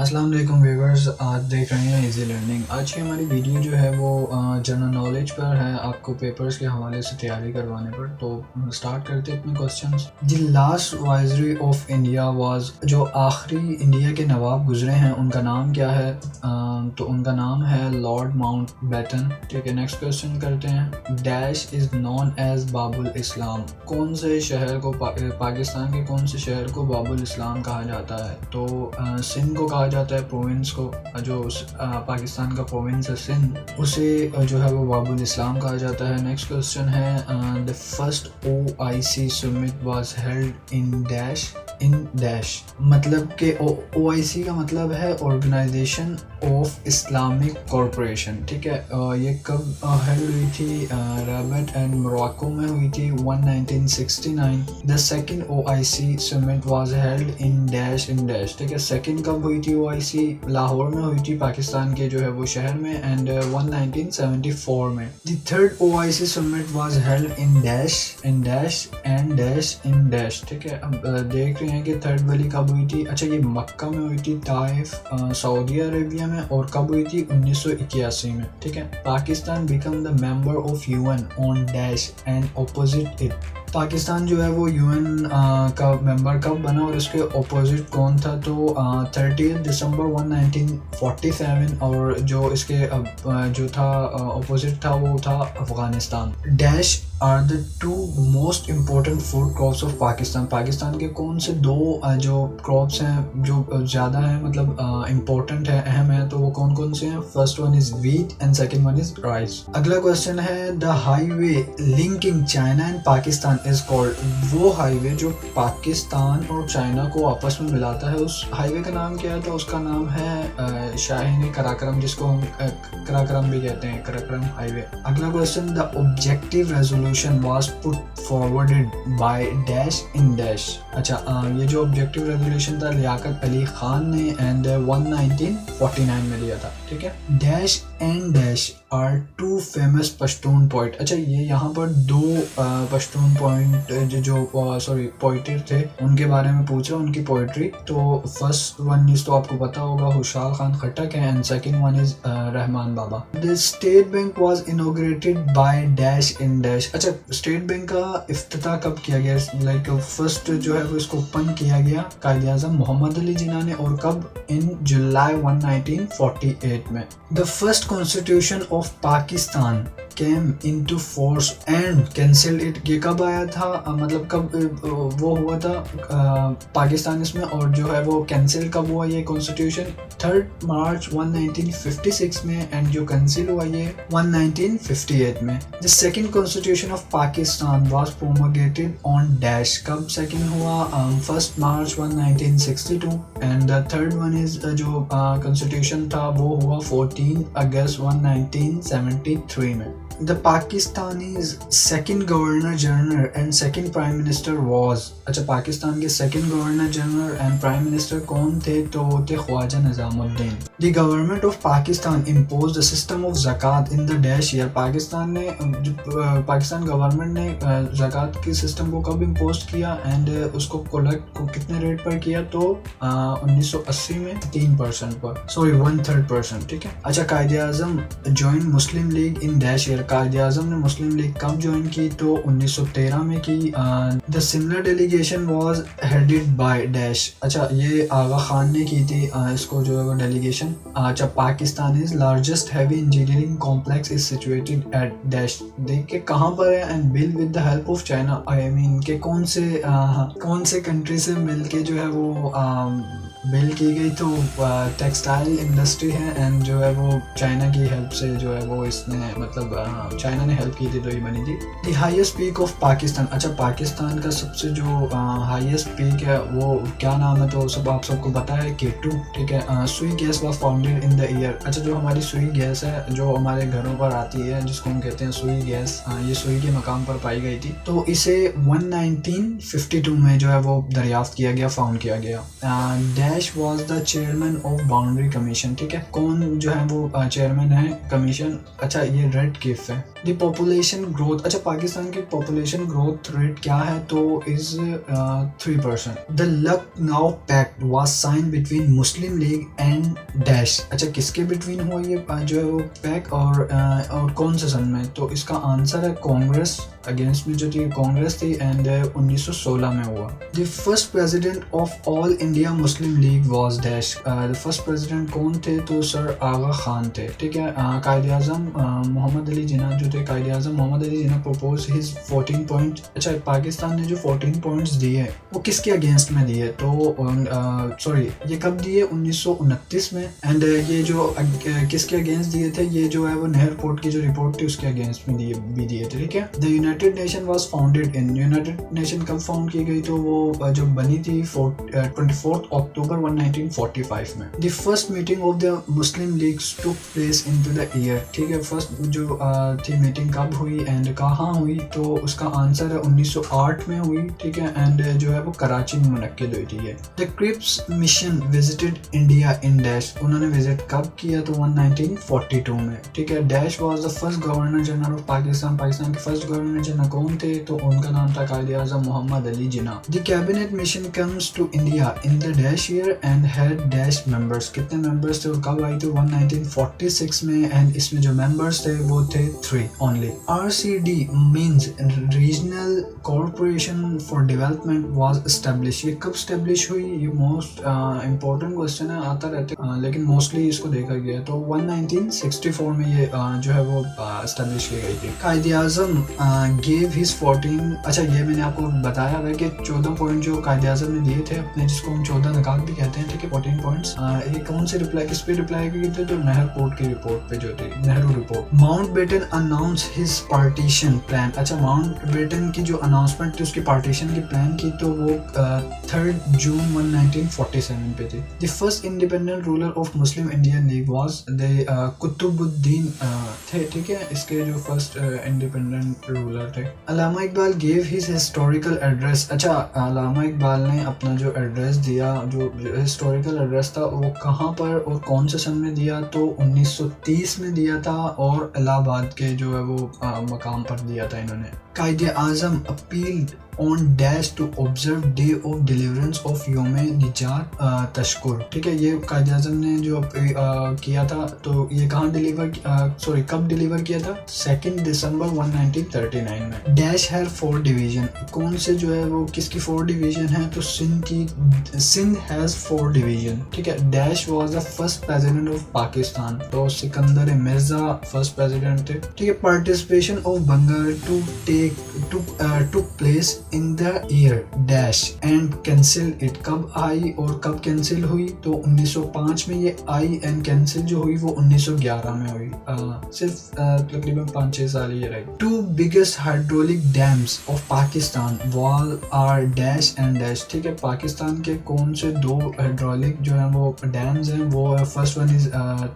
अस्सलाम वालेकुम व्यूअर्स, आज देख रहे हैं इजी लर्निंग। आज की हमारी वीडियो जो है वो जनरल नॉलेज पर है, आपको पेपर्स के हवाले से तैयारी करवाने पर। तो स्टार्ट करते हैं अपने questions. The last viceroy of India was, जो आखिरी इंडिया के नवाब गुजरे हैं उनका नाम क्या है? तो उनका नाम है लॉर्ड माउंटबेटन। ठीक है, नेक्स्ट क्वेश्चन करते हैं। डैश इज नॉन एज बाबुल इस्लाम, कौन से शहर को पाकिस्तान के कौन से शहर को बाबुल इस्लाम कहा जाता है? तो सिंध को कहा जाता है, प्रोविंस को, जो पाकिस्तान का प्रोविंस है सिंध, उसे जो है वो बाबुल इस्लाम कहा जाता है। नेक्स्ट क्वेश्चन है the first OIC summit was held in dash, in dash. मतलब के OIC का मतलब है ऑर्गेनाइजेशन ऑफ इस्लामिक कॉरपोरेशन। ठीक है, ये कब हेल्ड हुई थी? रबात एंड मोरक्को में हुई थी 1969। The second OIC summit was held in dash, in dash. ठीक है, सेकंड कब हुई थी OIC? लाहौर में हुई थी, पाकिस्तान के जो है वो शहर में, एंड 1974 में। The third OIC summit was held in dash, in dash and dash, in dash. ठीक है, अब देख रहे हैं कि थर्ड वाली कब हुई थी। अच्छा, ये मक्का में हुई थी, ताइफ सऊदी अरेबिया में, और कब हुई थी? 1981 में। ठीक है, Pakistan become the member of UN on dash and opposite it. Pakistan जो है वो UN का मेंबर कब बना और इसके ऑपोजिट कौन था? तो 30 दिसंबर 1947, और जो इसके जो था ऑपोजिट था वो था Afghanistan. Dash are the two most important food crops of Pakistan, Pakistan के कौन से दो जो क्रॉप्स हैं जो ज़्यादा हैं, मतलब इम्पोर्टेंट है, अहम है, तो वो कौन कौन से हैं? First one is wheat and second one is rice. अगला क्वेश्चन है the highway linking China and Pakistan is called, वो हाईवे जो पाकिस्तान और चाइना को आपस में मिलाता है, उस हाईवे का नाम क्या है? तो उसका नाम है शाहीन कराक्रम, जिसको हम कराक्रम भी कहते हैं, कराक्रम हाईवे। अगला question the objective resolution was put forwarded by dash in dash. अच्छा, ये जो ऑब्जेक्टिव रेजोल्यूशन था लियाकत अली खान ने एंड 1949 में दिया था। ठीक है, dash and dash are two famous Pashtun poet. अच्छा, ये यहाँ पर दो पश्तून पोइटर थे, उनके बारे में पूछा, उनकी पोइट्री। तो फर्स्ट वन इज तो आपको पता होगा, खुशहाल खान खट्टक है, and second one is Rahman Baba. The state bank was inaugurated by dash in dash. अच्छा, स्टेट बैंक का इफ्तिताह कब किया गया? लाइक फर्स्ट जो है वो इसको ओपन किया गया कायदे आज़म मोहम्मद अली जिन्ना ने, और कब? इन जुलाई 1948 में। The first constitution of Pakistan came into force and cancelled it, ये कब आया था? मतलब कब वो हुआ था पाकिस्तान इसमें, और जो है वो कैंसिल कब हुआ ये कॉन्स्टिट्यूशन? 3 मार्च 1956 में, एंड जो कैंसिल हुआ ये 1958 में। The second constitution of Pakistan was promulgated on dash, कब सेकंड हुआ? 1 March 1962, and the third one is जो कॉन्स्टिट्यूशन था वो हुआ 14 अगस्त 1973 में। The Pakistani's second governor general and second prime minister was, अच्छा, पाकिस्तान के second governor general and prime minister कौन थे? तो वो थे Khwaja Nizamuddin. The government of Pakistan imposed a system of zakat in the dash year, Pakistan government ने ज़कात के सिस्टम को कब इम्पोज किया, एंड उसको कलेक्ट को कितने रेट पर किया? तो 1980 में 3% पर, सॉरी 1/3%। ठीक है, अच्छा, Quaid Azam join Muslim League in dash year, Quaid Azam ने मुस्लिम लीग कब ज्वाइन की? तो 1913 में की। The similar delegation was headed by dash. अच्छा, ये आगा खान ने की थी इसको जो है वो डेलीगेशन। अच्छा, Pakistan is largest heavy engineering complex is situated at dash, देख के कहाँ पर है? And build with the help of China, I mean के कौन से कंट्री से मिलके जो है वो बिल्ड की गई? तो टेक्सटाइल इंडस्ट्री है, एंड जो है वो चाइना की हेल्प से जो है वो इसने, मतलब चाइना ने हेल्प की थी तो ये बनी थी। The highest peak of Pakistan, अच्छा, पाकिस्तान का सबसे जो हाईएस्ट पीक है वो क्या नाम है? तो सब आप सबको पता है, K2। ठीक है, सुई gas was founded in the year. अच्छा, जो हमारी सुई गैस है जो हमारे घरों पर आती है, जिसको हम कहते हैं सुई गैस, ये सुई के मकाम पर पाई गई थी, तो इसे 1952 में जो है वो दरियाफ्त किया गया, फाउंड किया गया। Dash was the chairman of boundary commission. ठीक है, कौन जो है वो चेयरमैन है कमीशन? अच्छा ये रेड क्लिफ है। द पॉपुलेशन ग्रोथ, अच्छा पाकिस्तान की पॉपुलेशन ग्रोथ रेट क्या है? तो is 3%। The Lucknow pact was sign between Muslim League and dash. अच्छा किसके बिटवीन हुआ ये जो है वो पैक्ट और कौन से सन में? तो इसका आंसर है कांग्रेस अगेंस्ट में जो थी कांग्रेस थी एंड 1916 में हुआ। The first president of all India Muslim League was dash. The first president कौन थे? तो सर आगा खान थे। ठीक है, कायदे आज़म मोहम्मद अली जिन्ना जो थे, कायदे आज़म मोहम्मद अली जिन्ना प्रपोज हिज 14 पॉइंट। अच्छा पाकिस्तान ने जो 14 पॉइंट्स दिए वो किसके अगेंस्ट में दिए? तो सॉरी ये कब दिए? 1929 में। एंड ये जो किसके अगेंस्ट दिए थे? ये जो है वो नेहरू कोर्ट की जो रिपोर्ट थी उसके अगेंस्ट में दिए थे। ठीक है, the United nation was founded in, United nation कब फाउंड की गई? तो वो जो बनी थी 24 अक्टूबर 1945 में। The first meeting of the Muslim leagues took place into the year. ठीक है, फर्स्ट जो थी मीटिंग कब हुई एंड कहाँ हुई? तो उसका आंसर है 1908 में हुई। ठीक है, एंड जो है वो कराची में मुनक्किद हुई थी। The Cripps mission visited India in dash, उन्होंने विजिट कब किया? तो 1942 में। ठीक है, dash was the first governor general of Pakistan, Pakistan के फर्स्ट गवर्नर जनरल कौन थे? तो उनका नाम था Quaid Azam Mohammad Ali Jinnah. The cabinet mission comes to India in the dash year and had dash members, कितने मेंबर्स थे और कब आई थी? 1946 में एंड इसमें जो मेंबर्स थे वो थे 3 only. RCD means regional corporation for development was establish, ये कब एस्टैब्लिश हुई? ये मोस्ट इंपॉर्टेंट क्वेश्चन है, आता रहते लेकिन मोस्टली इसको देखा गया तो 1964 में ये जो है वो एस्टैब्लिश की गई थी। कायदे आज़म गेव हिज 14, अच्छा ये मैंने आपको बताया था कि 14 पॉइंट जो कायदे आज़म ने दिए थे अपने, जिसको हम 14 नकात भी कहते हैं। ठीक है, 14 पॉइंट्स ये कौन से रिप्लाई, किस पे रिप्लाई किए थे? तो नेहरू कोर्ट की रिपोर्ट पे जो थी, Nehru report. Mountbatten announce his partition plan, अच्छा माउंटबेटन की जो अनाउंसमेंट थी उसकी पार्टीशन की प्लान की तो वो 3 जून 1947 पे थी। The first independent ruler of Muslim Indian League was the Qutbuddin थे। ठीक है, इसके जो फर्स्ट इंडिपेंडेंट रूलर थे। Allama Iqbal gave his historical address, अच्छा अल्लामा इकबाल ने अपना जो एड्रेस दिया, जो हिस्टोरिकल एड्रेस था वो कहाँ पर और कौन से सन में दिया? तो 1930 में दिया था और इलाहाबाद के जो है वो मकाम पर दिया था इन्होंने। Quaid Azam appealed on dash to observe day of deliverance of Youm Nijat तशकुर। ठीक है, ये कायदे आज़म ने जो किया था तो ये कहाँ कब डिलीवर किया था? 2 दिसंबर 1939 में। डैश है 4 डिवीजन, कौन से जो है वो किसकी 4 डिवीजन है? तो सिंध हैज 4 डिवीजन। ठीक है, dash was the first president of Pakistan, तो सिकंदर मिर्जा फर्स्ट प्रेसिडेंट थे। ठीक है, participation of Bengal took place in the year dash and cancel it, कब आई और कब कैंसिल हुई? तो 1905 में ये आई एंड कैंसिल जो हुई वो 1911 में हुई। सिर्फ तकरीबन 5-6 साल ये रही। 2 biggest hydraulic dams of Pakistan wall are dash and dash। ठीक है, पाकिस्तान के कौन से 2 हाइड्रोलिक जो है वो डैम्स हैं? वो first one is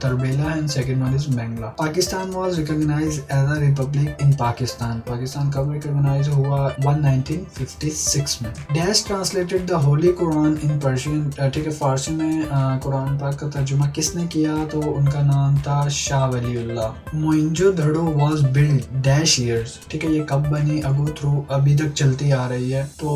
Tarbela and second one is बैंगला। Pakistan was recognized as a republic in Pakistan, Pakistan कब रिकॉग्नाइज हुआ? 1956 में। Dash translated the holy Quran in Persian, ठीक है, फारसी में कुरान पाक का तर्जुमा किसने किया? तो उनका नाम था Shah Waliullah. Moenjodaro was build dash years, ठीक है, ये कब बनी? अभी तक चलती आ रही है तो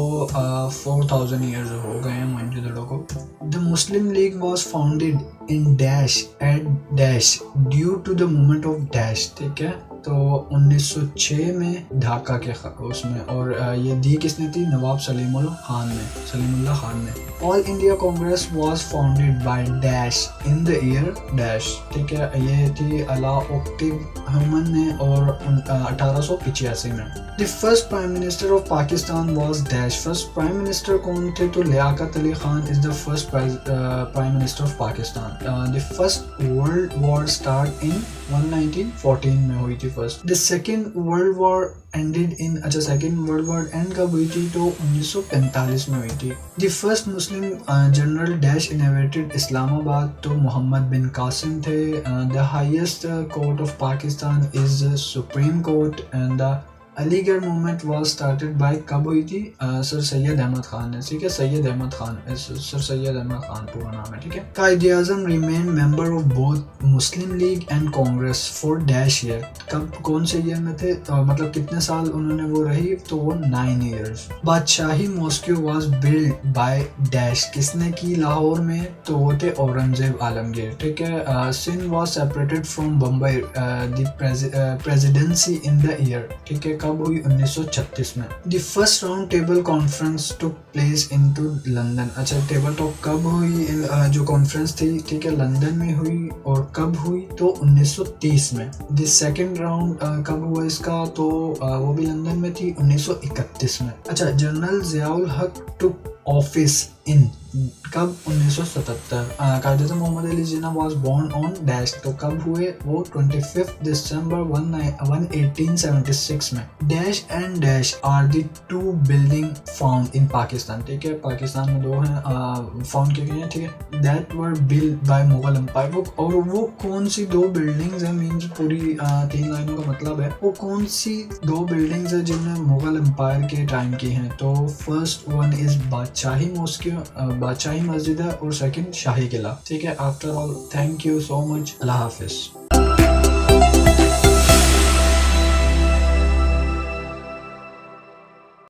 4000 ईयर्स हो गए हैं मोइंजोदड़ो को। The Muslim League was founded in dash at dash due to the movement of dash. ठीक है, तो 1906 में ढाका के उसमें, और ये दी किसने थी? नवाब सलीमुल्लाह खान ने। All India Congress was founded by dash in the year dash. ठीक है, ये थी अलाउद्दीन हमन ने और 1885 में। The first prime minister of Pakistan was dash, first prime minister कौन थे? तो Liaquat Ali Khan is the first prime minister of Pakistan. The first world war start in 1914 में हुई थी first. The second world war ended in, अच्छा सेकेंड वर्ल्ड वॉर एंड कब हुई थी? तो 1945 में हुई थी। The first Muslim general dash innovated Islamabad, तो मोहम्मद बिन कासिम थे। The highest court of Pakistan is supreme court and the Aligarh movement was started by कब हुई थी? सर सैयद अहमद खान ने, ठीक है, सैयद अहमद खान, सर सैयद अहमद खान पूरा नाम है, ठीक है। Quaid-e-Azam remain member of both Muslim League and Congress for dash year, कब कौन से ईयर में थे, मतलब कितने साल उन्होंने वो रही, तो वो 9 years. Badshahi mosque was build by dash, किसने की लाहौर में, तो वो थे औरंगजेब आलमगीर, ठीक है। Sindh was separated from Bombay the presidency in the year, ठीक है, कब हुई? 1936 में। The first round table conference took place into London, अच्छा टेबल टॉक कब हुई? जो कॉन्फ्रेंस थी, ठीक है, लंदन में हुई, और कब हुई? तो 1930 में। द सेकंड राउंड कब हुआ इसका? तो वो भी लंदन में थी, 1931 में। अच्छा, जनरल ज़ियाउल हक टुक ऑफिस इन, कब? 1977। Quaid-e-Azam Mohammad Ali Jinnah was born on dash, तो कब हुए वो? 25 दिसंबर 1876 में। Dash and dash are the 2 building found in Pakistan, ठीक है, पाकिस्तान में 2 हैं फाउंड किए गए हैं, ठीक है। That were build by Mughal empire, और वो कौन सी 2 बिल्डिंग्स हैं, मीन्स पूरी 3 लाइनों का मतलब है, वो कौन सी 2 बिल्डिंग्स हैं जिन्हें मुगल एम्पायर के टाइम की हैं? तो first one is Badshahi mosque, Badshahi मस्जिद है, और सेकंड शाही किला, ठीक है। After all, thank you so much, अल्लाह हाफिज।